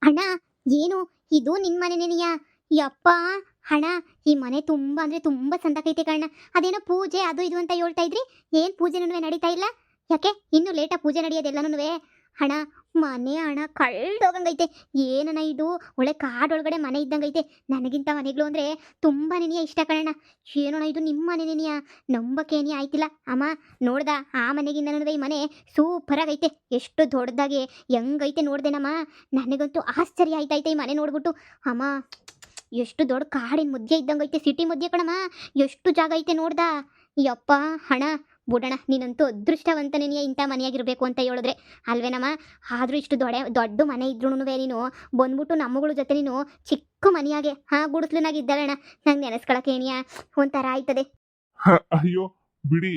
ಅಣ್ಣ, ಏನು ಇದು ನಿನ್ ಮನೆನೇನಿಯಾ? ಯಪ್ಪ ಅಣ್ಣ, ಈ ಮನೆ ತುಂಬಾ ಅಂದ್ರೆ ತುಂಬಾ ಸಂದಕೈತೆ ಕಣ್ಣ. ಅದೇನೋ ಪೂಜೆ ಅದು ಇದು ಅಂತ ಹೇಳ್ತಾ ಇದ್ರಿ, ಏನ್ ಪೂಜೆನೂ ನಡೀತಾ ಇಲ್ಲ? ಯಾಕೆ ಇನ್ನು ಲೇಟಾ ಪೂಜೆ ನಡೆಯೋದೆಲ್ಲನೂ? ಹಣ ಮನೆ ಹಣ ಕಳ್ದೋಗಂಗೈತೆ. ಏನನ ಇದು, ಒಳ್ಳೆ ಕಾಡೊಳಗಡೆ ಮನೆ ಇದ್ದಂಗೈತೆ. ನನಗಿಂತ ಮನೆಗಳು ಅಂದ್ರೆ ತುಂಬಾ ನೆನೆಯ ಇಷ್ಟ ಕಣ. ಏನೋಣ ಇದು ನಿಮ್ಮ ಮನೆ ನೆನೆಯ? ನಂಬಕೇನಿ ಆಯ್ತಿಲ್ಲ ಅಮ್ಮ. ನೋಡ್ದ ಆ ಮನೆಗಿಂತ ಈ ಮನೆ ಸೂಪರ್ ಆಗೈತೆ. ಎಷ್ಟು ದೊಡ್ಡದಾಗೆ ಹೆಂಗೈತೆ ನೋಡ್ದೇನಮ್ಮ. ನನಗಂತೂ ಆಶ್ಚರ್ಯ ಆಯ್ತೈತೆ ಈ ಮನೆ ನೋಡ್ಬಿಟ್ಟು. ಅಮ್ಮ, ಎಷ್ಟು ದೊಡ್ಡ ಕಾಡಿನ ಮಧ್ಯೆ ಇದ್ದಂಗೈತೆ, ಸಿಟಿ ಮಧ್ಯೆ ಕಣಮ್ಮ. ಎಷ್ಟು ಜಾಗ ಐತೆ ನೋಡ್ದ. ಯಪ್ಪ ಹಣ ಬುಡಣ, ನೀನಂತೂ ಅದೃಷ್ಟವಂತನೇ ಇಂಥ ಮನೆಯಾಗಿರ್ಬೇಕು ಅಂತ ಹೇಳಿದ್ರೆ ಅಲ್ವೇನಮ್ಮ. ಆದರೂ ಇಷ್ಟು ದೊಡ್ಡ ಮನೆ ಇದ್ರೂ ನೀನು ಬಂದ್ಬಿಟ್ಟು ನಮ್ಮಗಳ ಜೊತೆ ನೀನು ಚಿಕ್ಕ ಮನೆಯಾಗೆ ಗುಡಿಸ್ಲನಾಗಿದ್ದಾಳಣ್ಣ. ನಂಗೆ ನೆನೆಸ್ಕೊಳಕೇನಿಯಾ ಒಂಥರ ಆಯ್ತದೆ. ಅಯ್ಯೋ ಬಿಡಿ,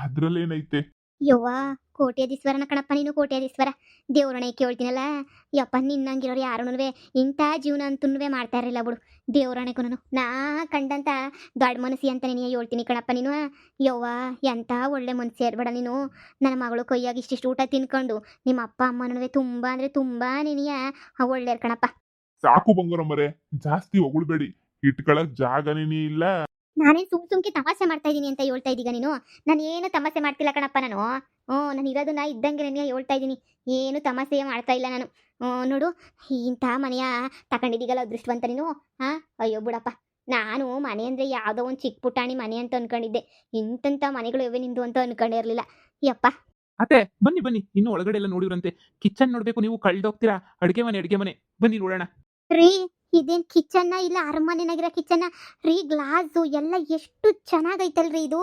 ಅದ್ರಲ್ಲೇನೈತೆ. ಯವ್ವ, ಕೋಟ್ಯಾಧೀಶ್ವರನ ಕಣಪ್ಪ ನೀನು, ಕೋಟ್ಯಾಧೀಶ್ವರ. ದೇವ್ರಣೆ ಕೇಳ್ತೀನಲ್ಲ ಯಪ್ಪ, ನಿನ್ನಂಗಿರೋರು ಯಾರೂ ಇಂಥ ಜೀವನ ಅಂತೂ ಮಾಡ್ತಾ ಇರಲಿಲ್ಲ ಬಿಡು. ದೇವ್ರಣೆಗೂ ನಾ ಕಂಡಂತ ದೊಡ್ಡ ಮನಸ್ಸಿ ಅಂತ ನೀನು ಹೇಳ್ತೀನಿ ಕಣಪ್ಪ ನೀನು. ಯವ್ವ, ಎಂಥ ಒಳ್ಳೆ ಮನಸ್ಸಿ ಇರ್ಬೇಡ ನೀನು. ನನ್ನ ಮಗಳು ಕೈಯಾಗಿ ಇಷ್ಟಿಷ್ಟು ಊಟ ತಿನ್ಕೊಂಡು ನಿಮ್ಮ ಅಪ್ಪ ಅಮ್ಮನೂ ತುಂಬ ಅಂದರೆ ತುಂಬ ನೀನಿಯ ಒಳ್ಳೆಯರ್ ಕಣಪ್ಪ. ಸಾಕು ಬಂಗಾರಮ್ಮರೆ, ಜಾಸ್ತಿ ಹೊಗಳ್ಬೇಡಿ. ಇಟ್ಕೊಳಕ್ ಜಾಗನೇ ಇಲ್ಲ. ನಾನೇನು ಸುಮ್ಕೆ ತಮಾಷೆ ಮಾಡ್ತಾ ಇದ್ದೀನಿ ಅಂತ ಹೇಳ್ತಾ ಇದ್ದೀಗ ನೀನು? ನಾನು ಏನು ತಮಾಷೆ ಮಾಡ್ತಿಲ್ಲ ಕಣಪ್ಪ ನಾನು. ನಾನು ಇರೋದನ್ನ ಇದ್ದಂಗೆ ನನಗೆ ಹೇಳ್ತಾ ಇದ್ದೀನಿ, ಏನು ತಮಾಷೆ ಮಾಡ್ತಾ ಇಲ್ಲ ನಾನು. ನೋಡು, ಇಂಥ ಮನೆಯ ತಗೊಂಡಿದ್ದೀಗಲ್ಲ ಅದೃಷ್ಟವಂತ ನೀನು. ಅಯ್ಯೋ ಬಿಡಪ್ಪ, ನಾನು ಮನೆ ಅಂದರೆ ಯಾವುದೋ ಒಂದು ಚಿಕ್ಕ ಪುಟಾಣಿ ಮನೆ ಅಂತ ಅನ್ಕೊಂಡಿದ್ದೆ. ಇಂಥ ಮನೆಗಳು ಇವೆ ನಿಂದು ಅಂತ ಅನ್ಕೊಂಡಿರಲಿಲ್ಲ ಯಪ್ಪ. ಅತ್ತೆ ಬನ್ನಿ ಬನ್ನಿ, ಇನ್ನು ಒಳಗಡೆ ಎಲ್ಲ ನೋಡಿವ್ರಂತೆ. ಕಿಚನ್ ನೋಡ್ಬೇಕು, ನೀವು ಕಳ್ದೋಗ್ತೀರಾ. ಅಡುಗೆ ಮನೆ ಬನ್ನಿ ನೋಡೋಣ. ರೀ, ಇದೇನ್ ಕಿಚನ್ನ ಇಲ್ಲ ಅರಮನೆನಾಗಿರೋ ಕಿಚನ್ನ ರೀ? ಗ್ಲಾಸು ಎಲ್ಲ ಎಷ್ಟು ಚೆನ್ನಾಗೈತಲ್ರಿ ಇದು.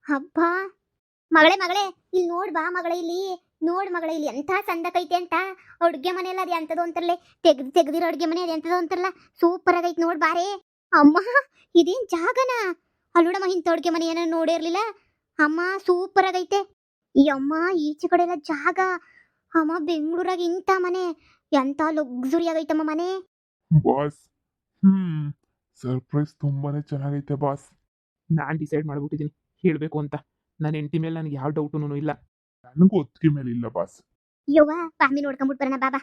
ಹಬ್ಬ ಮಗಳೇ ಇಲ್ಲಿ ನೋಡ್ ಬಾ ಮಗಳೇ, ಇಲ್ಲಿ ನೋಡ್ ಮಗಳೇ, ಇಲ್ಲಿ ಎಂಥ ಸಂದಕೈತೆ ಅಂತ. ಅಡುಗೆ ಮನೆ ಎಲ್ಲ ಅದು ಎಂಥದ್ದು ಅಂತಾರಲ್ಲೇ, ತೆಗ್ದಿರೋ ಅಡುಗೆ ಮನೆ ಅದು ಎಂಥದ್ದು ಅಂತಾರಲ್ಲ, ಸೂಪರ್ ಆಗೈತೆ ನೋಡ್ ಬಾರೇ. ಅಮ್ಮ, ಇದೇನ್ ಜಾಗನ? ಅಲ್ಲೋಡಮ್ಮ, ಇಂಥ ಅಡುಗೆ ಮನೆ ಏನೋ ನೋಡೇ ಇರ್ಲಿಲ್ಲ ಅಮ್ಮ. ಸೂಪರ್ ಆಗೈತೆ ಈ ಅಮ್ಮ. ಈಚೆ ಕಡೆ ಎಲ್ಲ ಜಾಗ ಅಮ್ಮ. ಬೆಂಗಳೂರಾಗ ಇಂಥ ಮನೆ ಎಂಥ ಲಕ್ಸುರಿ ಆಗೈತಮ್ಮ ಮನೆ. ಬಾಸ್, ಸರ್ಪ್ರೈಸ್ ತುಂಬಾನೇ ಚೆನ್ನಾಗೈತೆ ಬಾಸ್. ನಾನು ಡಿಸೈಡ್ ಮಾಡ್ಬಿಟ್ಟಿದ್ದೀನಿ ಹೇಳಬೇಕು ಅಂತ. ನನ್ನ ಹೆಂಡತಿ ಮೇಲೆ ನನಗೆ ಯಾವ ಡೌಟೂ ಇಲ್ಲ. ನನಗೂ ಒತ್ತಿಗೆ ಮೇಲೆ ಇಲ್ಲ ಬಾಸ್. ಯವ್ವ, ಬಾಮಿ ನೋಡ್ಕೊಂಡ್ಬಿಟ್ಟು ಬರೋಣ ಬಾಬಾ.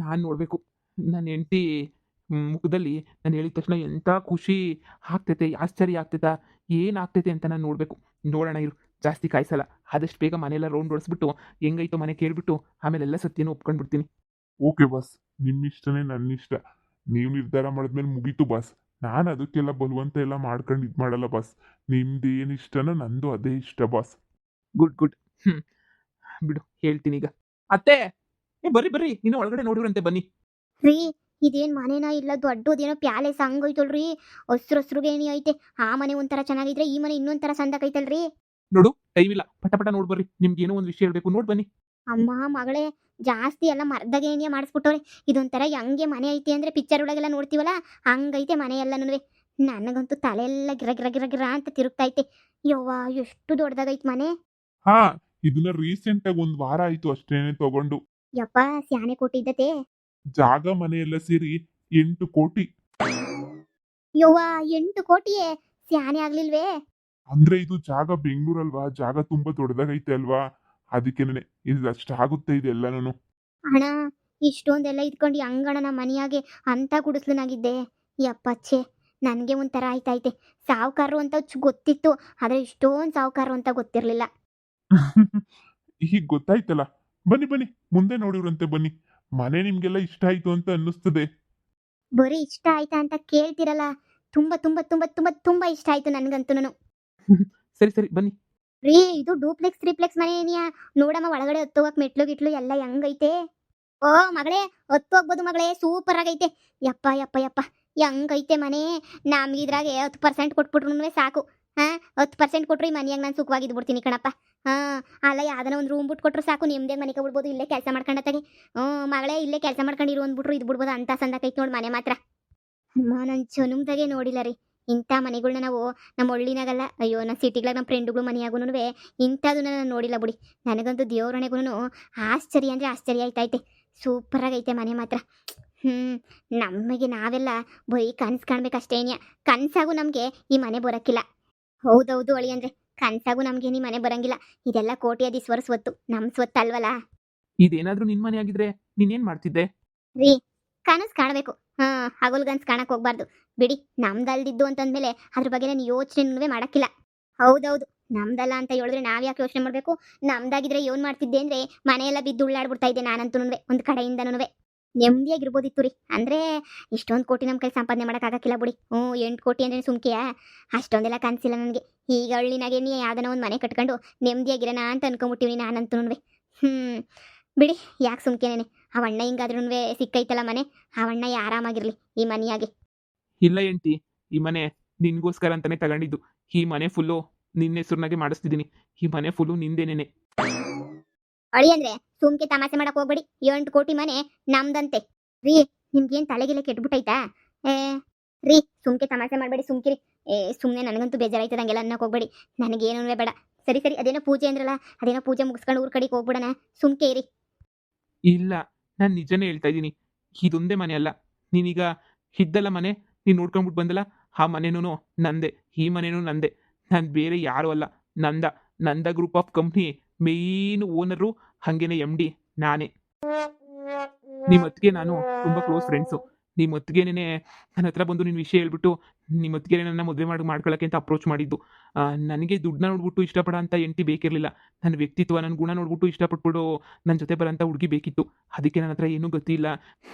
ನಾನು ನೋಡಬೇಕು ನನ್ನ ಹೆಂಡತಿ ಮುಖದಲ್ಲಿ ನಾನು ಹೇಳಿದ ತಕ್ಷಣ ಎಂಥ ಖುಷಿ ಆಗ್ತೈತೆ, ಆಶ್ಚರ್ಯ ಆಗ್ತೈತಾ, ಏನಾಗ್ತೈತೆ ಅಂತ ನಾನು ನೋಡಬೇಕು. ನೋಡೋಣ ಇರು, ಜಾಸ್ತಿ ಕಾಯಿಸಲ್ಲ. ಆದಷ್ಟು ಬೇಗ ಮನೆಯೆಲ್ಲ ರೌಂಡ್ ಹೊಡಿಸ್ಬಿಟ್ಟು ಹೆಂಗೈತೋ ಮನೆ ಕೇಳಿಬಿಟ್ಟು ಆಮೇಲೆಲ್ಲ ಸತ್ಯನೂ ಒಪ್ಕೊಂಡ್ಬಿಡ್ತೀನಿ. ಓಕೆ ಬಾಸ್, ನಿಮ್ಮಿಷ್ಟನೇ ನನ್ನ ಇಷ್ಟ. ನೀವು ನಿರ್ಧಾರ ಮಾಡಿದ್ಮೇಲೆ ಮುಗೀತು ಬಾಸ್. ನಾನು ಅದಕ್ಕೆಲ್ಲ ಬಲವಂತ ಎಲ್ಲ ಮಾಡ್ಕೊಂಡು ಇದು ಮಾಡಲ್ಲ ಬಾಸ್. ನಿಮ್ದು ಏನು ಇಷ್ಟನೋ ನಂದು ಅದೇ ಇಷ್ಟ ಬಾಸ್. ಗುಡ್ ಬಿಡು, ಹೇಳ್ತೀನಿ ಈಗ. ಅತ್ತೆ ಬರ್ರಿ ಇನ್ನು ಒಳಗಡೆ ನೋಡಿವ್ರಂತೆ, ಬನ್ನಿ. ರೀ, ಇದೇನ್ ಮನೆನಾ ಇಲ್ಲ ದೊಡ್ಡದೇನೋ ಪ್ಯಾಲೇಸ್ ಹಂಗೈತಲ್ರಿ? ಹಸ್ರುಗೇಣಿ ಐತೆ. ಆ ಮನೆ ಒಂಥರ ಚೆನ್ನಾಗಿದ್ರೆ ಈ ಮನೆ ಇನ್ನೊಂಥರ ಸಂದಕೈತಲ್ರಿ. ನೋಡು, ಟೈಮ್ ಇಲ್ಲ, ಪಟ ನೋಡ್ಬರ್ರಿ. ನಿಮ್ಗೆ ಏನೋ ಒಂದು ವಿಷಯ ಹೇಳ್ಬೇಕು, ನೋಡ್ ಬನ್ನಿ. ಅಮ್ಮ ಮಗಳೇ, ಜಾಸ್ತಿ ಎಲ್ಲ ಮರದಾಗ ಏನಿಯ ಮಾಡಿಸ್ಬಿಟ್ಟವ್ರೆ. ಇದೊಂಥರ ಹೆಂಗೆ ಮನೆ ಐತೆ ಅಂದ್ರೆ ಪಿಕ್ಚರ್ ಒಳಗೆಲ್ಲ ನೋಡ್ತೀವಲ್ಲ ಹಂಗೈತೆ ಮನೆ ಎಲ್ಲನೂ. ನನಗಂತೂ ತಲೆ ಎಲ್ಲ ಗಿರ ಅಂತ ತಿರುಗ್ತೈತೆ. ಯವ್ವ, ಎಷ್ಟು ದೊಡ್ಡದಾಗೈತೆ ಮನೆ. ಹಾ, ಇದನ್ನ ರೀಸೆಂಟ್ ಆಗಿ 1 ವಾರ ಆಯ್ತು ಅಷ್ಟೇನೆ ತಗೊಂಡು. ಯಪ್ಪ, ಸ್ಯಾನೆ ಕೊಟ್ಟಿದ್ದತೆ. ಜಾಗ ಮನೆ ಎಲ್ಲ ಸೇರಿ 8 ಕೋಟಿ. ಯವ್ವ, 8 ಕೋಟಿಯೇ? ಸ್ಯಾನೆ ಆಗ್ಲಿಲ್ವೇ? ಅಂದ್ರೆ ಇದು ಜಾಗ ಬೆಂಗಳೂರಲ್ವಾ, ಜಾಗ ತುಂಬಾ ದೊಡ್ಡದಾಗೈತೆ ಅಲ್ವಾ, ಅದಕ್ಕೇನೆ ಇದು ಅಷ್ಟಾಗುತ್ತೆ ಇದೆಲ್ಲನೂ. ಹಣ ಇಷ್ಟೊಂದೆಲ್ಲ ಇದ್ಕೊಂಡು ಅಂಗಣನ ಮನೆಯಾಗೆ ಅಂತ ಗುಡಿಸ್ಲನಾಗಿದ್ದೆ. ಯಪ್ಪಚ್ಚೆ, ನನಗೆ ಒಂಥರ ಆಯ್ತೈತೆ. ಸಾವುಕಾರರು ಅಂತ ಗೊತ್ತಿತ್ತು, ಆದರೆ ಇಷ್ಟೊಂದು ಸಾವುಕಾರರು ಅಂತ ಗೊತ್ತಿರಲಿಲ್ಲ. ಈಗ ಗೊತ್ತಾಯ್ತಲ್ಲ. ಬನ್ನಿ ಮುಂದೆ ನೋಡಿವ್ರಂತೆ, ಬನ್ನಿ. ಮನೆ ನಿಮ್ಗೆಲ್ಲ ಇಷ್ಟ ಆಯ್ತು ಅಂತ ಅನ್ನಿಸ್ತದೆ. ಬರೀ ಇಷ್ಟ ಆಯ್ತಾ ಅಂತ ಕೇಳ್ತಿರಲ್ಲ, ತುಂಬ ತುಂಬ ತುಂಬ ತುಂಬ ತುಂಬ ಇಷ್ಟ ಆಯ್ತು ನನಗಂತೂ. ಸರಿ ಬನ್ನಿ. ರೀ, ಇದು ಡೂಪ್ಲೆಕ್ಸ್ ತ್ರಿಪ್ಲೆಕ್ಸ್ ಮನೆ ಏನಿಯಾ? ನೋಡಮ್ಮ ಒಳಗಡೆ ಹತ್ತೋಗಕ್ ಮೆಟ್ಲು ಗಿಟ್ಲು ಎಲ್ಲ ಹೆಂಗೈತೆ. ಓ ಮಗಳೇ, ಹತ್ತು ಹೋಗ್ಬೋದು ಮಗಳೇ, ಸೂಪರ್ ಆಗೈತೆ. ಯಪ್ಪ ಹೆಂಗೈತೆ ಮನೆ. ನಮ್ಗಿದ್ರಾಗೆ 10% ಕೊಟ್ಬಿಟ್ರು ಸಾಕು. 10% ಕೊಟ್ರು ಈ ಮನೆಯಾಗ ನಾನು ಸುಖವಾಗಿದ್ದು ಬಿಡ್ತೀನಿ ಕಣಪ್ಪ. ಅಲ್ಲ, ಯಾವ್ದಾನ ಒಂದು ರೂಮ್ ಬಿಟ್ಟು ಕೊಟ್ರು ಸಾಕು, ನಿಮ್ದೇ ಮನೆ ಬಿಡ್ಬೋದು, ಇಲ್ಲೇ ಕೆಲಸ ಮಾಡ್ಕೊಂಡತ್ತಾಗೆ. ಮಗಳೇ, ಇಲ್ಲೇ ಕೆಲಸ ಮಾಡ್ಕೊಂಡಿರು ಅಂದ್ಬಿಟ್ರು ಇದು ಬಿಡ್ಬೋದು ಅಂತ ಸಂದಕೈತೆ ನೋಡಿ ಮನೆ ಮಾತ್ರ. ನನ್ನ ಜನುಮ್ದಾಗೆ ನೋಡಿಲ್ಲ ರೀ ಇಂಥ ಮನೆಗಳ್ನ ನಾವು. ನಮ್ಮ ಹಳ್ಳಿನಾಗಲ್ಲ, ಅಯ್ಯೋ ನಮ್ಮ ಸಿಟಿಗ್ಲಾಗ ನಮ್ಮ ಫ್ರೆಂಡುಗಳು ಮನೆಯಾಗೂ ಇಂಥದನ್ನ ನಾನು ನೋಡಿಲ್ಲ ಬಿಡಿ. ನನಗಂತೂ ದೇವ್ರಣೆಗೂ ಆಶ್ಚರ್ಯ ಅಂದರೆ ಆಶ್ಚರ್ಯ ಆಯ್ತೈತೆ. ಸೂಪರಾಗೈತೆ ಮನೆ ಮಾತ್ರ. ನಮಗೆ ನಾವೆಲ್ಲ ಬರೀ ಕನಸು ಕಾಣ್ಬೇಕಷ್ಟೇನ್ಯ. ಕನಸಾಗೂ ನಮಗೆ ಈ ಮನೆ ಬರೋಕ್ಕಿಲ್ಲ. ಹೌದೌದು ಅಳಿ ಅಂದರೆ, ಕನಸಾಗೂ ನಮಗೆ ಈ ಮನೆ ಬರೋಂಗಿಲ್ಲ. ಇದೆಲ್ಲ ಕೋಟ್ಯಾಧೀಶ್ವರ ಸ್ವತ್ತು, ನಮ್ಮ ಸ್ವತ್ತು ಅಲ್ವಲ್ಲ. ಇದೇನಾದ್ರೂ ನಿನ್ ಮನೆ ಆಗಿದ್ರೆ ನೀನೇನ್ ಮಾಡ್ತಿದ್ದೆ? ರೀ, ಕನಸು ಕಾಣಬೇಕು. ಹಗಲ್ಗನ್ಸ್ ಕಾಣಕ್ ಹೋಗ್ಬಾರ್ದು. ಬಿಡಿ, ನಮ್ದಲ್ದಿದ್ದು ಅಂತಂದ್ಮೇಲೆ ಅದ್ರ ಬಗ್ಗೆ ನಾನು ಯೋಚನೆ ಮಾಡಕ್ಕಿಲ್ಲ. ಹೌದೌದು, ನಮ್ದಲ್ಲ ಅಂತ ಹೇಳಿದ್ರೆ ನಾವ್ ಯಾಕೆ ಯೋಚನೆ ಮಾಡ್ಬೇಕು? ನಮ್ದಾಗಿದ್ರೆ ಏನ್ ಮಾಡ್ತಿದ್ದೆ ಅಂದ್ರೆ ಮನೆಯೆಲ್ಲ ಬಿದ್ದು ಉಳ್ಳಾಡ್ಬಿಡ್ತಾ ಇದ್ದೆ ನಾನಂತೂನುವೆ, ಒಂದ್ ಕಡೆಯಿಂದನೂ ನೆಮ್ಮದಿಯಾಗಿರ್ಬೋದಿತ್ತು ರೀ. ಅಂದ್ರೆ ಇಷ್ಟೊಂದು ಕೋಟಿ ನಮ್ಮ ಕೈ ಸಂಪಾದನೆ ಮಾಡೋಕ್ಕಾಗಕ್ಕಿಲ್ಲ ಬಿಡಿ. 8 ಕೋಟಿ ಅಂದ್ರೆ ಸುಮ್ಕೆಯಾ? ಅಷ್ಟೊಂದೆಲ್ಲ ಕನಸಿಲ್ಲ ನನಗೆ. ಈಗ ಹಳ್ಳಿನಾಗೆ ನೀ ಯಾವ್ದನ ಒಂದು ಮನೆ ಕಟ್ಕೊಂಡು ನೆಮ್ಮದಿಯಾಗಿರೋಣ ಅಂತ ಅನ್ಕೊಂಬಿಟ್ಟಿವಿ ನಾನಂತೂನುವೆ. ಬಿಡಿ, ಯಾಕೆ ಸುಮ್ಕೆನೇನೆ? ಅವಣ್ಣ ಹಿಂಗಾದ್ರೂ ಸಿಕ್ಕೈತಲ್ಲ ಮನೆ, ಅವಣ್ಣ ಆರಾಮಾಗಿರ್ಲಿ ಈ ಮನೆಯಾಗೆ. ಇಲ್ಲ ಎಂಟಿ, ಈ ಮನೆ ನಿನ್ಗೋಸ್ಕರ ಅಂತಾನೆ ತಗೊಂಡಿದ್ದು. ಈ ಮನೆ ಫುಲ್ಲು ನಿನ್ನ ಹೆಸರಿನಾಗೆ ಮಾಡಿಸ್ತಿದ್ದೀನಿ. ಈ ಮನೆ ಫುಲ್ಲು ನಿಂದೇನೇನೆ. ಅಳಿ ಅಂದ್ರೆ ಸುಮ್ಕೆ ತಮಾಷೆ ಮಾಡಕ್ ಹೋಗ್ಬೇಡಿ. 8 ಕೋಟಿ ಮನೆ ನಮ್ದಂತೆ ರೀ. ನಿಮ್ಗೇನ್ ತಲೆಗಿಲೆ ಕೆಟ್ಬಿಟ್ಟೈತಾ? ಏ ರೀ, ಸುಮ್ಕೆ ತಮಾಷೆ ಮಾಡ್ಬೇಡಿ, ಸುಮ್ಕಿರಿ. ಸುಮ್ನೆ ನನಗಂತೂ ಬೇಜಾರಾಯ್ತದ, ಹಂಗೆಲ್ಲ ಅನ್ನಕ್ ಹೋಗ್ಬೇಡಿ. ನನಗೇನೂ ಬೇಡ. ಸರಿ ಸರಿ, ಅದೇನೋ ಪೂಜೆ ಅಂದ್ರಲ್ಲ, ಅದೇನೋ ಪೂಜೆ ಮುಗಿಸ್ಕೊಂಡು ಊರ್ ಕಡೆಗೆ ಹೋಗ್ಬಿಡಣ. ಸುಮ್ಕೆ ಇರಿ. ಇಲ್ಲ, ನಾನು ನಿಜನೇ ಹೇಳ್ತಾ ಇದ್ದೀನಿ. ಇದೊಂದೇ ಮನೆ ಅಲ್ಲ. ನೀನೀಗ ಇದ್ದಲ್ಲ ಮನೆ, ನೀನು ನೋಡ್ಕೊಂಬಿಟ್ಟು ಬಂದಲ್ಲ, ಆ ಮನೆನೂ ನಂದೆ, ಈ ಮನೆನೂ ನಂದೆ. ನಾನು ಬೇರೆ ಯಾರೂ ಅಲ್ಲ, Nanda group of company main owner, ಹಾಗೇನೆ MD ನಾನೇ. ನಿಮ್ಮ ಹೊತ್ತಿಗೆ ನಾನು ತುಂಬ ಕ್ಲೋಸ್ ಫ್ರೆಂಡ್ಸು. ನಿಮ್ಮ ಹೊತ್ತಿಗೆನೇ ನನ್ನ ಹತ್ರ ಬಂದು ನಿನ್ನ ವಿಷಯ ಹೇಳ್ಬಿಟ್ಟು ನಿಮ್ಮ ಹೊತ್ತಿಗೆ ನನ್ನ ಮದುವೆ ಮಾಡ್ಕೊಳ್ಳೋಕ್ಕೆ ಅಂತ ಅಪ್ರೋಚ್ ಮಾಡಿದ್ದು. ನನಗೆ ದುಡ್ಡನ್ನ ನೋಡ್ಬಿಟ್ಟು ಇಷ್ಟಪಡೋ ಅಂತ ಎಂಟಿ ಬೇಕಿರಲಿಲ್ಲ. ನನ್ನ ವ್ಯಕ್ತಿತ್ವ, ನನ್ನ ಗುಣ ನೋಡ್ಬಿಟ್ಟು ಇಷ್ಟಪಟ್ಬಿಟ್ಟು ನನ್ನ ಜೊತೆ ಬರೋಂಥ ಹುಡುಗಿ ಬೇಕಿತ್ತು. ಅದಕ್ಕೆ ನನ್ನ ಹತ್ರ ಏನೂ ಗೊತ್ತಿಲ್ಲ,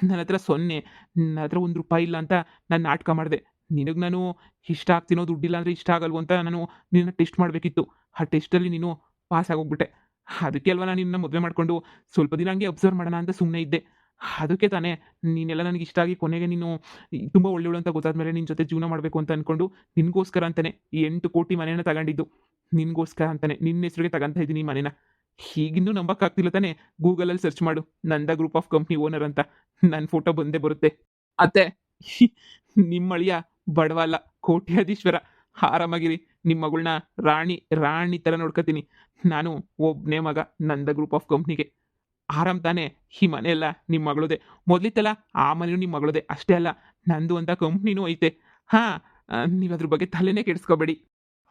ನನ್ನ ಹತ್ರ ಸೊನ್ನೆ, ನನ್ನ ಹತ್ರ ₹1 ಇಲ್ಲ ಅಂತ ನಾನು ನಾಟಕ ಮಾಡಿದೆ. ನಿನಗೆ ನಾನು ಇಷ್ಟ ಆಗ್ತೀನೋ, ದುಡ್ಡಿಲ್ಲ ಅಂದರೆ ಇಷ್ಟ ಆಗಲ್ವೋ ಅಂತ ನಾನು ನಿನ್ನ ಟೆಸ್ಟ್ ಮಾಡಬೇಕಿತ್ತು. ಆ ಟೆಸ್ಟಲ್ಲಿ ನೀನು ಪಾಸ್ ಆಗೋಗ್ಬಿಟ್ಟೆ. ಅದಕ್ಕೆ ಅಲ್ವಾ ನಾನು ನಿನ್ನ ಮದುವೆ ಮಾಡಿಕೊಂಡು ಸ್ವಲ್ಪ ದಿನ ಹಂಗೆ ಅಬ್ಸರ್ವ್ ಮಾಡೋಣ ಅಂತ ಸುಮ್ಮನೆ ಇದ್ದೆ. ಅದಕ್ಕೆ ತಾನೇ ನೀನೆಲ್ಲ ನನಗೆ ಇಷ್ಟ ಆಗಿ ಕೊನೆಗೆ ನೀನು ತುಂಬ ಒಳ್ಳೆಯವಳು ಅಂತ ಗೊತ್ತಾದ್ಮೇಲೆ ನಿನ್ನ ಜೊತೆ ಜೀವನ ಮಾಡಬೇಕು ಅಂತ ಅಂದ್ಕೊಂಡು ನಿನಗೋಸ್ಕರ ಅಂತಾನೆ ಈ 8 ಕೋಟಿ ಮನೆನ ತಗೊಂಡಿದ್ದು. ನಿನಗೋಸ್ಕರ ಅಂತಾನೆ ನಿನ್ನ ಹೆಸರಿಗೆ ತಗೊಂತ ಇದ್ದೀನಿ ಈ ಮನೆನ. ಈಗಿನ್ನೂ ನಂಬಕ್ಕಾಗ್ತಿಲ್ಲ ತಾನೇ? ಗೂಗಲಲ್ಲಿ ಸರ್ಚ್ ಮಾಡು, ನಂದ ಗ್ರೂಪ್ ಆಫ್ ಕಂಪ್ನಿ ಓನರ್ ಅಂತ, ನನ್ನ ಫೋಟೋ ಬಂದೇ ಬರುತ್ತೆ. ಅತ್ತೆ, ನಿಮ್ಮ ಅಳಿಯ ಬಡವ ಅಲ್ಲ, ಕೋಟ್ಯಾಧೀಶ್ವರ. ಆರಾಮಾಗಿರಿ. ನಿಮ್ಮ ಮಗಳನ್ನ ರಾಣಿ ಥರ ನೋಡ್ಕೊತೀನಿ. ನಾನು ಒಬ್ಬನೇ ಮಗ ನಂದ ಗ್ರೂಪ್ ಆಫ್ ಕಂಪ್ನಿಗೆ. ಆರಾಮ್ ತಾನೇ? ಈ ಮನೆಯೆಲ್ಲ ನಿಮ್ಮ ಮಗಳದೇ. ಮೊದಲಿತ್ತಲ್ಲ, ಆ ಮನೆಯೂ ನಿಮ್ಮ ಮಗಳದೇ. ಅಷ್ಟೇ ಅಲ್ಲ, ನಂದು ಅಂತ ಕಂಪ್ನಿನೂ ಐತೆ. ನೀವು ಅದ್ರ ಬಗ್ಗೆ ತಲೆನೇ ಕೆಡಿಸ್ಕೋಬೇಡಿ.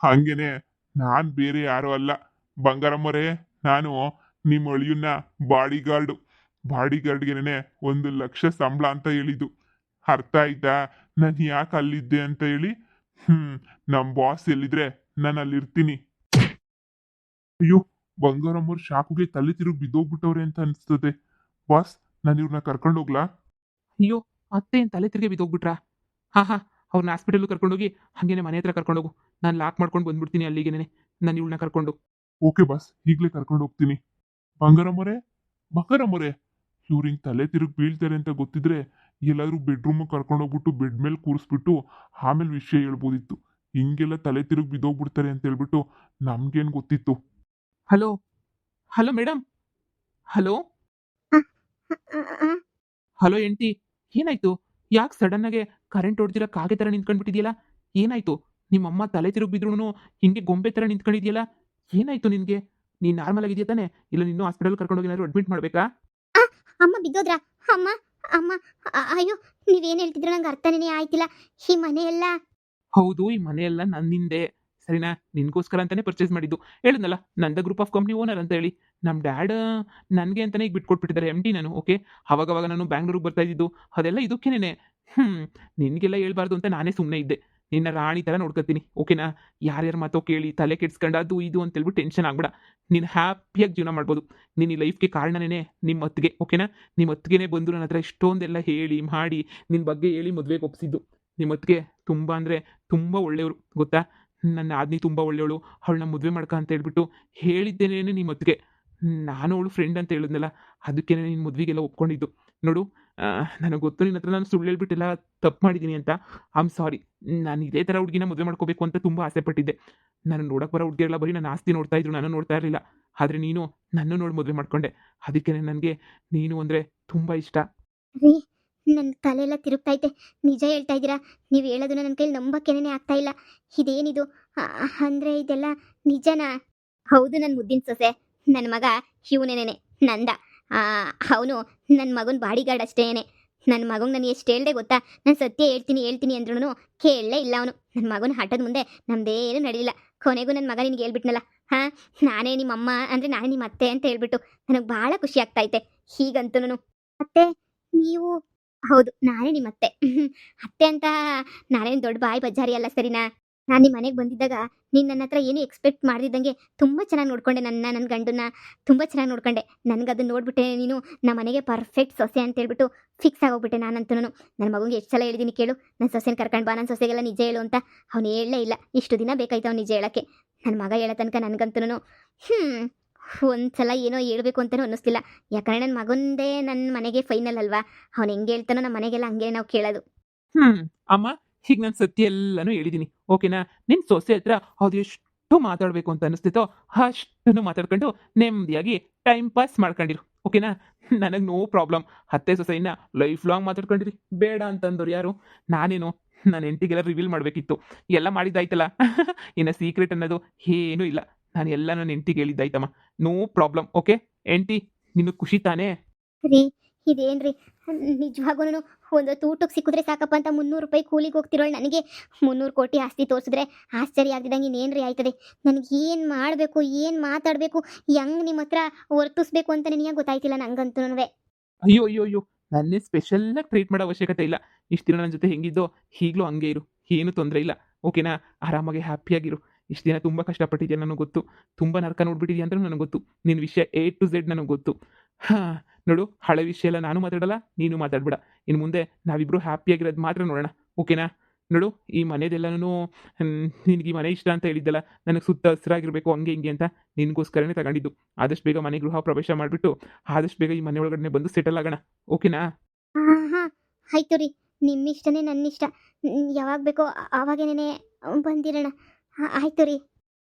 ಹಂಗೇನೆ, ನಾನ್ ಬೇರೆ ಯಾರು ಅಲ್ಲ ಬಂಗಾರಮ್ಮರೇ. ನಾನು ನಿಮ್ಮ ಅಳಿಯನ್ನ ಬಾಡಿಗಾರ್ಡ್ಗೆನೆ 1 ಲಕ್ಷ ಸಂಬಳ ಅಂತ ಹೇಳಿದ್ದು. ಅರ್ಥ ಆಯ್ತಾ? ನಾನು ಯಾಕೆ ಅಲ್ಲಿದ್ದೆ ಅಂತ ಹೇಳಿ? ನಮ್ಮ ಬಾಸ್ ಎಲ್ಲಿದ್ರೆ ನಾನು ಅಲ್ಲಿರ್ತೀನಿ. ಅಯ್ಯೋ, ಬಂಗಾರಮ್ಮವ್ರ ಶಾಕುಗೆ ತಲೆ ತಿರುಗಿ ಬಿದ್ದೋಗ್ಬಿಟ್ಟವ್ರೆ ಅಂತ ಅನಿಸ್ತದೆ. ಬಾಸ್, ನಾನು ಇವ್ರನ್ನ ಕರ್ಕೊಂಡು ಹೋಗ್ಲಾ? ಅಯ್ಯೋ, ಅತ್ತೆ ಏನು ತಲೆ ತಿರುಗಿ ಬಿದ್ದೋಗ್ಬಿಟ್ರಾ? ಅವ್ರನ್ನ ಹಾಸ್ಪಿಟಲ್ಗೆ ಕರ್ಕೊಂಡೋಗಿ ಹಾಗೇನೆ ಮನೆ ಹತ್ರ ಕರ್ಕೊಂಡೋಗು. ನಾನು ಲಾಕ್ ಮಾಡ್ಕೊಂಡು ಬಂದ್ಬಿಡ್ತೀನಿ ಅಲ್ಲಿಗೆನೆ, ನಾನು ಇವಳನ್ನ ಕರ್ಕೊಂಡು. ಓಕೆ ಬಾಸ್, ಈಗಲೇ ಕರ್ಕೊಂಡು ಹೋಗ್ತೀನಿ. ಬಂಗಾರಮ್ಮರೇ, ಇವ್ರು ಹಿಂಗೆ ತಲೆ ತಿರುಗಿ ಬೀಳ್ತಾರೆ ಅಂತ ಗೊತ್ತಿದ್ರೆ ಎಲ್ಲಾದ್ರೂ ಬೆಡ್ರೂಮಿಗೆ ಕರ್ಕೊಂಡೋಗ್ಬಿಟ್ಟು ಬೆಡ್ ಮೇಲೆ ಕೂರಿಸ್ಬಿಟ್ಟು ಆಮೇಲೆ ವಿಷಯ ಹೇಳ್ಬೋದಿತ್ತು. ಹಿಂಗೆಲ್ಲ ತಲೆ ತಿರುಗಿ ಬಿದ್ದೋಗ್ಬಿಡ್ತಾರೆ ಅಂತ ಹೇಳ್ಬಿಟ್ಟು ನಮ್ಗೇನು ಗೊತ್ತಿತ್ತು? Hello madam. ಹಲೋ ಎಂಟಿ, ಏನಾಯ್ತು? ಯಾಕೆ ಸಡನ್ನಾಗೆ ಕರೆಂಟ್ ಹೊಡ್ದಿರ ಕಾಗೆ ಥರ ನಿಂತ್ಕೊಂಡ್ಬಿಟ್ಟಿದ್ಯಲ್ಲ? ಏನಾಯ್ತು? ನಿಮ್ಮಮ್ಮ ತಲೆ ತಿರುಗಿ ಬಿದ್ರೂ ಹಿಂಗೆ ಗೊಂಬೆ ಥರ ನಿಂತ್ಕೊಂಡಿದ್ಯಲ್ಲ? ಏನಾಯ್ತು ನಿನಗೆ? ನೀನು ನಾರ್ಮಲ್ ಆಗಿದೆಯಾ ತಾನೆ? ಇಲ್ಲ ನಿನ್ನೂ ಹಾಸ್ಪಿಟಲ್ ಕರ್ಕೊಂಡೋಗಿ ಏನಾದ್ರು ಅಡ್ಮಿಟ್ ಮಾಡಬೇಕಾ? ಅಮ್ಮ ಬಿದ್ದೋದ್ರಾ? ಅಮ್ಮ ಅಮ್ಮ ಅಯ್ಯೋ, ನೀವೇನು ಹೇಳ್ತಿದ್ರು ನಂಗೆ ಅರ್ಥನೇ ಆಯ್ತಿಲ್ಲ. ಈ ಮನೆಯೆಲ್ಲ ಹೌದು, ಈ ಮನೆಯೆಲ್ಲ ನನ್ನಿಂದೆ, ಸರಿನಾ? ನಿನ್ಗೋಸ್ಕರ ಅಂತಾನೆ ಪರ್ಚೇಸ್ ಮಾಡಿದ್ದು. ಹೇಳಿದ್ನಲ್ಲ, ನಂದ ಗ್ರೂಪ್ ಆಫ್ ಕಂಪ್ನಿ ಓನರ್ ಅಂತ ಹೇಳಿ. ನಮ್ಮ ಡ್ಯಾಡ್ ನನಗೆ ಅಂತಾನೆ ಈಗ ಬಿಟ್ಕೊಟ್ಬಿಟ್ಟಿದ್ದಾರೆ MD. ನಾನು ಓಕೆ, ಅವಾಗವಾಗ ನಾನು ಬ್ಯಾಂಗ್ಳೂರಿಗೆ ಬರ್ತಾ ಇದ್ದಿದ್ದು ಅದೆಲ್ಲ ಇದಕ್ಕೇನೆ. ನಿನಗೆಲ್ಲ ಹೇಳ್ಬಾರ್ದು ಅಂತ ನಾನೇ ಸುಮ್ಮನೆ ಇದ್ದೆ. ನಿನ್ನ ರಾಣಿ ಥರ ನೋಡ್ಕೊತೀನಿ, ಓಕೆನಾ? ಯಾರ್ಯಾರ ಮಾತೋ ಕೇಳಿ ತಲೆ ಕೆಡ್ಸ್ಕೊಂಡು ಅದು ಇದು ಅಂತೇಳ್ಬಿಟ್ಟು ಟೆನ್ಷನ್ ಆಗ್ಬೇಡ. ನೀನು ಹ್ಯಾಪಿಯಾಗಿ ಜೀವನ ಮಾಡ್ಬೋದು. ನೀನು ಈ ಲೈಫ್ಗೆ ಕಾರಣನೇ ನಿಮ್ಮ ಅತ್ತಿಗೆ, ಓಕೆನಾ? ನಿಮ್ಮ ಅತ್ತಿಗೆನೇ ಬಂದು ನನ್ನ ಹತ್ರ ಇಷ್ಟೊಂದೆಲ್ಲ ಹೇಳಿ ಮಾಡಿ ನಿನ್ನ ಬಗ್ಗೆ ಹೇಳಿ ಮದುವೆಗೆ ಒಪ್ಪಿಸಿದ್ದು. ನಿಮ್ಮ ಅತ್ತಿಗೆ ತುಂಬ ಅಂದರೆ ತುಂಬ ಒಳ್ಳೆಯವರು, ಗೊತ್ತಾ? ನನ್ನ ಆದ್ನಿ ತುಂಬ ಒಳ್ಳೆಯವಳು, ಅವಳನ್ನ ಮದುವೆ ಮಾಡ್ಕ ಅಂತ ಹೇಳ್ಬಿಟ್ಟು ಹೇಳಿದ್ದೇನೆ ನಿಮ್ಮ ಅತ್ತಿಗೆ. ನಾನು ಅವಳು ಫ್ರೆಂಡ್ ಅಂತ ಹೇಳಿದ್ನಲ್ಲ, ಅದಕ್ಕೇ ನಿನ್ನ ಮದುವೆಗೆಲ್ಲ ಒಪ್ಕೊಂಡಿದ್ದು. ನೋಡು, ನನಗೆ ಗೊತ್ತು ನಿನ್ನ ಹತ್ರ ನಾನು ಸುಳ್ಳು ಹೇಳ್ಬಿಟ್ಟೆಲ್ಲ ತಪ್ಪು ಮಾಡಿದ್ದೀನಿ ಅಂತ. ಸಾರಿ. ನಾನು ಇದೇ ಥರ ಹುಡುಗಿನ ಮದುವೆ ಮಾಡ್ಕೋಬೇಕು ಅಂತ ತುಂಬ ಆಸೆ ಪಟ್ಟಿದ್ದೆ. ನಾನು ನೋಡೋಕೆ ಬರೋ ಹುಡುಗಿಯರೆಲ್ಲ ಬರೀ ನನ್ನ ಆಸ್ತಿ ನೋಡ್ತಾ ಇದ್ರು, ನಾನು ನೋಡ್ತಾ ಇರಲಿಲ್ಲ. ಆದರೆ ನೀನು ನನ್ನ ನೋಡಿ ಮದುವೆ ಮಾಡ್ಕೊಂಡೆ. ಅದಕ್ಕೆ ನನಗೆ ನೀನು ಅಂದರೆ ತುಂಬ ಇಷ್ಟ. ರೀ, ನನ್ನ ತಲೆಯೆಲ್ಲ ತಿರುಗ್ತೈತೆ. ನಿಜ ಹೇಳ್ತಾ ಇದ್ದೀರಾ? ನೀವು ಹೇಳೋದನ್ನ ನನ್ನ ಕೈಲಿ ನಂಬಕ್ಕೇನೆ ಆಗ್ತಾ ಇಲ್ಲ. ಇದೇನಿದು? ಅಂದರೆ ಇದೆಲ್ಲ ನಿಜನಾ? ಹೌದು, ನನ್ನ ಮುದ್ದಿನ ಸೊಸೆ, ನನ್ನ ಮಗ ಇವನೇನೆ ನಂದ. ಅವನು ನನ್ನ ಮಗನ ಬಾಡಿಗಾರ್ಡ್ ಅಷ್ಟೇನೆ. ನನ್ನ ಮಗಂಗೆ ನಾನು ಎಷ್ಟು ಹೇಳ್ದೆ ಗೊತ್ತಾ? ನಾನು ಸತ್ಯ ಹೇಳ್ತೀನಿ ಅಂದ್ರೂ ಕೇಳಲೇ ಇಲ್ಲ ಅವನು. ನನ್ನ ಮಗನ ಹಠದ ಮುಂದೆ ನಮ್ಮದೇನು ನಡೀಲಿಲ್ಲ. ಕೊನೆಗೂ ನನ್ನ ಮಗ ನಿನಗೆ ಹೇಳ್ಬಿಟ್ನಲ್ಲ, ನಾನೇ ನಿಮ್ಮಮ್ಮ ಅಂದರೆ ನಾನೇ ನಿಮ್ಮ ಅತ್ತೆ ಅಂತ ಹೇಳ್ಬಿಟ್ಟು ನನಗೆ ಭಾಳ ಖುಷಿ ಆಗ್ತಾಯಿತೆ. ಹೀಗಂತೂ ಅತ್ತೆ, ನೀವು ಹೌದು, ನಾನೇ ನಿಮ್ಮ ಅತ್ತೆ. ಅತ್ತೆ ಅಂತ ನಾನೇನು ದೊಡ್ಡ ಬಾಯಿ ಬಜ್ಜಾರಿ ಅಲ್ಲ ಸರಿನಾ? ನಾನು ನಿಮ್ಮ ಮನೆಗೆ ಬಂದಿದ್ದಾಗ ನೀನು ನನ್ನ ಹತ್ರ ಏನು ಎಕ್ಸ್ಪೆಕ್ಟ್ ಮಾಡ್ದಿದ್ದಂಗೆ ತುಂಬ ಚೆನ್ನಾಗಿ ನೋಡ್ಕೊಂಡೆ ನನ್ನ ಗಂಡನ್ನ ತುಂಬ ಚೆನ್ನಾಗಿ ನೋಡ್ಕೊಂಡೆ. ನನಗದನ್ನ ನೋಡ್ಬಿಟ್ಟೆ ನೀನು ನಮ್ಮ ಮನೆಗೆ ಪರ್ಫೆಕ್ಟ್ ಸೊಸೆ ಅಂತ ಹೇಳ್ಬಿಟ್ಟು ಫಿಕ್ಸ್ ಆಗೋಗ್ಬಿಟ್ಟೆ ನಾನಂತೂನು. ನನ್ನ ಮಗಂಗೆ ಎಷ್ಟು ಸಲ ಹೇಳಿದ್ದೀನಿ ಕೇಳು, ನನ್ನ ಸೊಸೆನ ಕರ್ಕೊಂಡು ಬಾ, ನನ್ನ ಸೊಸೆಗೆಲ್ಲ ನಿಜ ಹೇಳು ಅಂತ. ಅವ್ನು ಹೇಳಲೇ ಇಲ್ಲ. ಇಷ್ಟು ದಿನ ಬೇಕಾಯ್ತು ಅವ್ನು ನಿಜ ಹೇಳೋಕ್ಕೆ. ನನ್ನ ಮಗ ಹೇಳೋ ತನಕ ನನಗಂತೂ ಒಂದ್ಸಲ ಏನೋ ಹೇಳ್ಬೇಕು ಅಂತಲೂ ಅನ್ನಿಸ್ತಿಲ್ಲ. ಯಾಕಂದರೆ ನನ್ನ ಮಗಂದೇ ನನ್ನ ಮನೆಗೆ ಫೈನಲ್ ಅಲ್ವಾ. ಅವ್ನು ಹೆಂಗೆ ಹೇಳ್ತಾನೋ ನಮ್ಮ ಮನೆಗೆಲ್ಲ ಹಂಗೆ ನಾವು ಕೇಳೋದು. ಅಮ್ಮ, ಹೀಗೆ ನಾನು ಸತ್ಯ ಎಲ್ಲನೂ ಹೇಳಿದ್ದೀನಿ, ಓಕೆನಾ? ನಿನ್ನ ಸೊಸೆ ಹತ್ರ ಅದು ಎಷ್ಟು ಮಾತಾಡಬೇಕು ಅಂತ ಅನಿಸ್ತಿತ್ತೋ ಅಷ್ಟನ್ನು ಮಾತಾಡ್ಕೊಂಡು ನೆಮ್ಮದಿಯಾಗಿ ಟೈಮ್ ಪಾಸ್ ಮಾಡ್ಕೊಂಡಿರು, ಓಕೆನಾ? ನನಗೆ ನೋ ಪ್ರಾಬ್ಲಮ್. ಅತ್ತೆ ಸೊಸೆಯನ್ನ ಲೈಫ್ ಲಾಂಗ್ ಮಾತಾಡ್ಕೊಂಡಿರಿ, ಬೇಡ ಅಂತಂದವ್ರು ಯಾರು? ನಾನೇನು ನನ್ನ ಹೆಂಡತಿಗೆಲ್ಲ ರಿವೀಲ್ ಮಾಡಬೇಕಿತ್ತು, ಎಲ್ಲ ಮಾಡಿದ್ದಾಯ್ತಲ್ಲ. ಇನ್ನು ಸೀಕ್ರೆಟ್ ಅನ್ನೋದು ಏನೂ ಇಲ್ಲ. ನಾನು ಎಲ್ಲ ನನ್ನ ಹೆಂಡತಿಗೆ ಹೇಳಿದ್ದಾಯ್ತಮ್ಮ, ನೋ ಪ್ರಾಬ್ಲಮ್, ಓಕೆ? ಹೆಂಡತಿ, ನಿನಗೆ ಖುಷಿ ತಾನೇ? ರೀ, ಇದೇನ್ರಿ ನಿಜವಾಗೂನು ಒಂದೊತ್ತು ಊಟಕ್ಕೆ ಸಿಕ್ಕಿದ್ರೆ ಸಾಕಪ್ಪ ಅಂತ 300 ರೂಪಾಯಿ ಕೂಲಿಗೆ ಹೋಗ್ತಿರೋಳು ನನಗೆ 300 ಕೋಟಿ ಆಸ್ತಿ ತೋರಿಸಿದ್ರೆ ಆಶ್ಚರ್ಯ ಆಗ್ತಿದ್ದಂಗೆ ಇನ್ನೇನ್ರಿ ಆಯ್ತದೆ. ನನಗೆ ಏನು ಮಾಡಬೇಕು, ಏನು ಮಾತಾಡಬೇಕು, ಹೆಂಗೆ ನಿಮ್ಮ ಹತ್ರ ವರ್ತಿಸ್ಬೇಕು ಅಂತ ನನಗೆ ಗೊತ್ತಾಯ್ತಿಲ್ಲ ನಂಗಂತೂ. ಅಯ್ಯೋ ಅಯ್ಯೋ ಅಯ್ಯೋ, ನನ್ನೇ ಸ್ಪೆಷಲ್ಲಾಗಿ ಟ್ರೀಟ್ ಮಾಡೋ ಅವಶ್ಯಕತೆ ಇಲ್ಲ. ಇಷ್ಟು ದಿನ ನನ್ನ ಜೊತೆ ಹೆಂಗಿದ್ದೋ ಈಗಲೂ ಹಂಗೆ ಇರು, ಏನು ತೊಂದರೆ ಇಲ್ಲ, ಓಕೆನಾ? ಆರಾಮಾಗಿ ಹ್ಯಾಪಿಯಾಗಿರು. ಇಷ್ಟು ದಿನ ತುಂಬ ಕಷ್ಟಪಟ್ಟಿದ್ಯಾ ನನಗೆ ಗೊತ್ತು, ತುಂಬ ನರಕ ನೋಡ್ಬಿಟ್ಟಿದ್ಯಾ ಅಂತ ನನಗೆ ಗೊತ್ತು. ನಿನ್ನ ವಿಷಯ A to Z ನನಗೆ ಗೊತ್ತು. ಹಾಂ, ನೋಡು, ಹಳೆ ವಿಷಯ ಎಲ್ಲ ನಾನು ಮಾತಾಡಲ್ಲ, ನೀನು ಮಾತಾಡ್ಬೇಡ. ಇನ್ನು ಮುಂದೆ ನಾವಿಬ್ಬರು ಹ್ಯಾಪಿಯಾಗಿರೋದು ಮಾತ್ರ ನೋಡೋಣ, ಓಕೆನಾ? ನೋಡು, ಈ ಮನೆದೆಲ್ಲನೂ ನಿನಗೆ ಈ ಮನೆ ಇಷ್ಟ ಅಂತ ಹೇಳಿದ್ದಲ್ಲ, ನನಗೆ ಸುತ್ತ ಹಸಿರಾಗಿರಬೇಕು ಹಂಗೆ ಹಿಂಗೆ ಅಂತ, ನಿನಗೋಸ್ಕರನೇ ತಗೊಂಡಿದ್ದು. ಆದಷ್ಟು ಬೇಗ ಮನೆ ಗೃಹ ಪ್ರವೇಶ ಮಾಡಿಬಿಟ್ಟು ಆದಷ್ಟು ಬೇಗ ಈ ಮನೆ ಒಳಗಡೆ ಬಂದು ಸೆಟಲ್ ಆಗೋಣ, ಓಕೆನಾ? ಹಾಂ ಹಾಂ, ಆಯ್ತು ರೀ, ನಿಮ್ಮ ಇಷ್ಟನೇ ನನ್ನ ಇಷ್ಟ. ಯಾವಾಗ ಬೇಕೋ ಆವಾಗೇನೇ ಬಂದಿರೋಣ. ಆಯ್ತು ರೀ.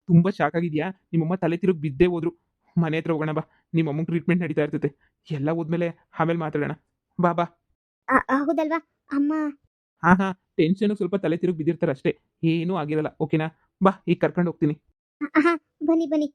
ತುಂಬ ಶಾಕ್ ಆಗಿದೆಯಾ? ನಿಮ್ಮಮ್ಮ ತಲೆ ತಿರುಗಿ ಬಿದ್ದೇ ಹೋದ್ರು. ಮನೆ ಹತ್ರ ಹೋಗೋಣ ಬಾ, ನಿಮ್ಮ ಅಮ್ಮಂಗೆ ಟ್ರೀಟ್ಮೆಂಟ್ ನಡೀತಾ ಇರ್ತೈತೆ. ಎಲ್ಲ ಹೋದ್ಮೇಲೆ ಆಮೇಲೆ ಮಾತಾಡೋಣ, ಬಾ ಬಾ. ಹೌದಲ್ವಾ ಅಮ್ಮ? ಹಾಂ ಹಾಂ, ಟೆನ್ಷನು ಸ್ವಲ್ಪ ತಲೆ ತಿರುಗಿ ಬಿದ್ದಿರ್ತಾರೆ ಅಷ್ಟೇ, ಏನೂ ಆಗಿರಲ್ಲ, ಓಕೆನಾ? ಬಾ, ಈಗ ಕರ್ಕೊಂಡು ಹೋಗ್ತೀನಿ. ಹಾಂ, ಬನ್ನಿ ಬನ್ನಿ.